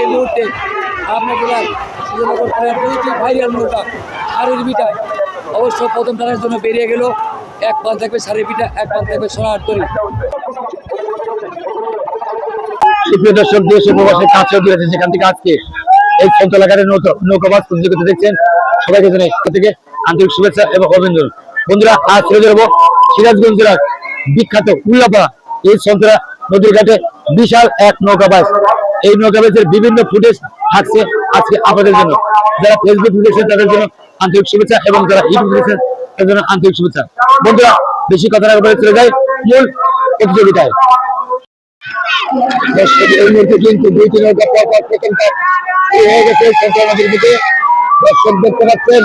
এই মুহূর্তে আপনার জেলার দুইটি ভাইরাল নৌকা সারের বিটা অবশ্য প্রথম টানার জন্য বেরিয়ে গেল। এক পাল থাকবে সারের বিটা, এক পাল থাকবে সোনার তরী। দর্শক দেশ উপবাসের কাছে দিয়েছে, সেখান থেকে আজকে এই ছোট এলাকার নৌকাবাজ প্রতিযোগিতা দেখছেন। সবাইকে জানাই থেকে আন্তরিক শুভেচ্ছা এবং অভিনন্দন। বন্ধুরা, আজ ছেড়ে যাবো সিরাজগঞ্জ জেলার বিখ্যাত উল্লাপাড়া এই সন্তরা নদীর ঘাটে বিশাল এক নৌকাবাজ। এই নৌকাবাজের বিভিন্ন ফুটেজ থাকছে আজকে আপনাদের জন্য। যারা ফেসবুক দেখছেন তাদের জন্য আন্তরিক শুভেচ্ছা এবং যারা ইউটিউব দেখছেন তাদের জন্য আন্তরিক শুভেচ্ছা। বন্ধুরা, বেশি কথা না বলে চলে যায় মূল প্রতিযোগিতায়। এই মুহূর্তে কিন্তু দুইটি নৌকা পরপর প্রথমটা হয়ে গেছে সন্তরা নদীর দিকে। দর্শক দেখতে পাচ্ছেন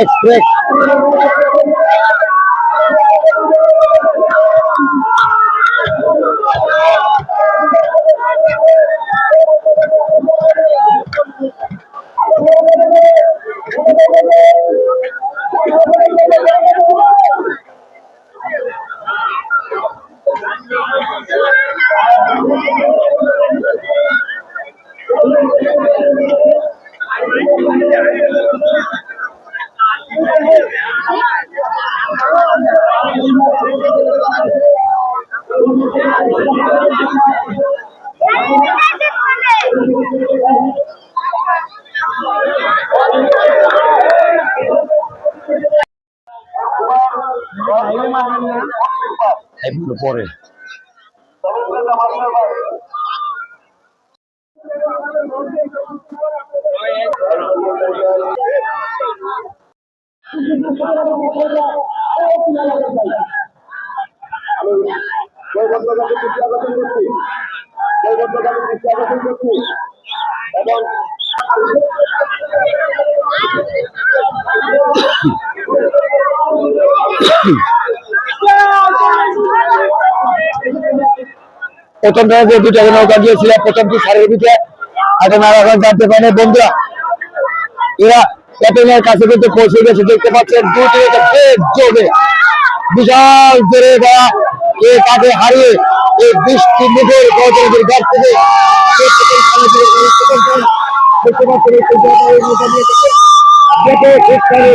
এক্সপ্রেস পরে প্রথমটা যে দুটা নৌকা গিয়েছিল, প্রথমটি সারের দিকে এখন আর এখন জানতে পারেনি। বন্ধুরা, এরা ক্যাপ্টেনের কাছে কিন্তু পৌঁছে গেছে। দেখতে পাচ্ছেন দুটি জোরে বিশাল জোরে বা এ তাকে হারিয়ে এই 20টি মিটার গজলের ঘাট থেকে দেখতে পাচ্ছেন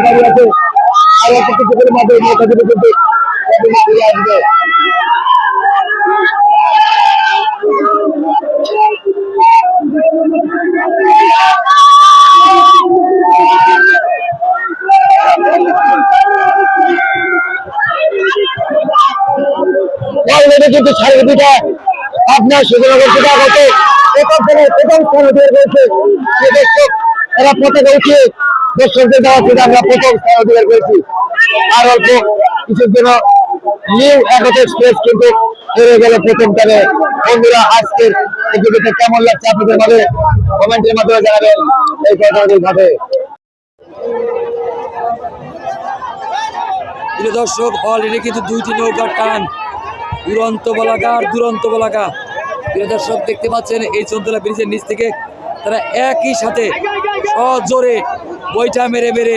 দাঁড়িয়ে আছে। আর একটা কিছুক্ষণের মাধ্যমে নৌকা থেকে কিন্তু আসবে। কিন্তু সাড়ে দুটা আপনার সুন্দরনগর থেকে আগত প্রথম স্থানে বের হয়েছে। এরা পতাকা উঠিয়ে দর্শকদের দেওয়া থেকে আমরা প্রথম স্থানে বের করেছি। আর অল্প কিছুর জন্য নিউ আগত এক্সপ্রেস কিন্তু হেরে গেল প্রথম টানে। বন্ধুরা, আজকের প্রতিযোগিতা কেমন লাগছে আপনাদের মাঝে কমেন্টের মাধ্যমে জানাবেন। এই ঘটনাটির ঘটে দর্শক অলরেডি কিন্তু দুইটি নৌকার টান দুরন্ত বলাকা আর দুরন্ত বলাকা। প্রিয় দর্শক, দেখতে পাচ্ছেন এই চন্দলা ব্রিজের নিচ থেকে তারা একই সাথে সজোরে বইটা মেরে মেরে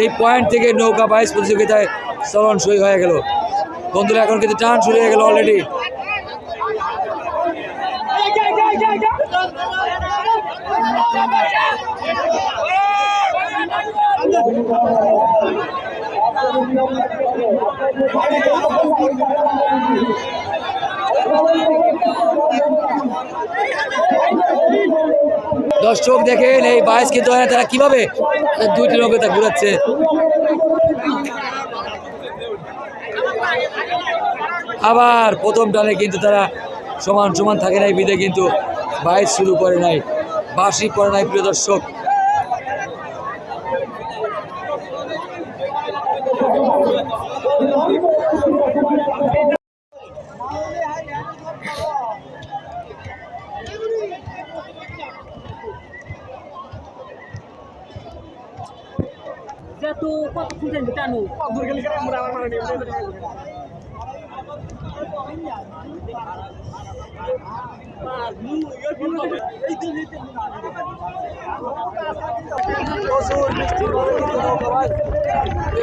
এই পয়েন্ট থেকে নৌকা বাইশ প্রতিযোগিতায় চলন সই হয়ে গেল। বন্ধুরা, এখন কিন্তু টান শুরু হয়ে গেল অলরেডি। দর্শক দেখেন এই বাইশ কিন্তু তারা কিভাবে দুইটি নৌকা ঘুরাচ্ছে। আবার প্রথম টানে কিন্তু তারা সমান সমান থাকে নাই, বিধে কিন্তু বাইশ শুরু করে নাই, বাঁশি পড়ে নাই। প্রিয় দর্শক,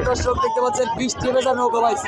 দর্শক দেখতে পাচ্ছেন বৃষ্টি ভেজা নৌকা বাইশ।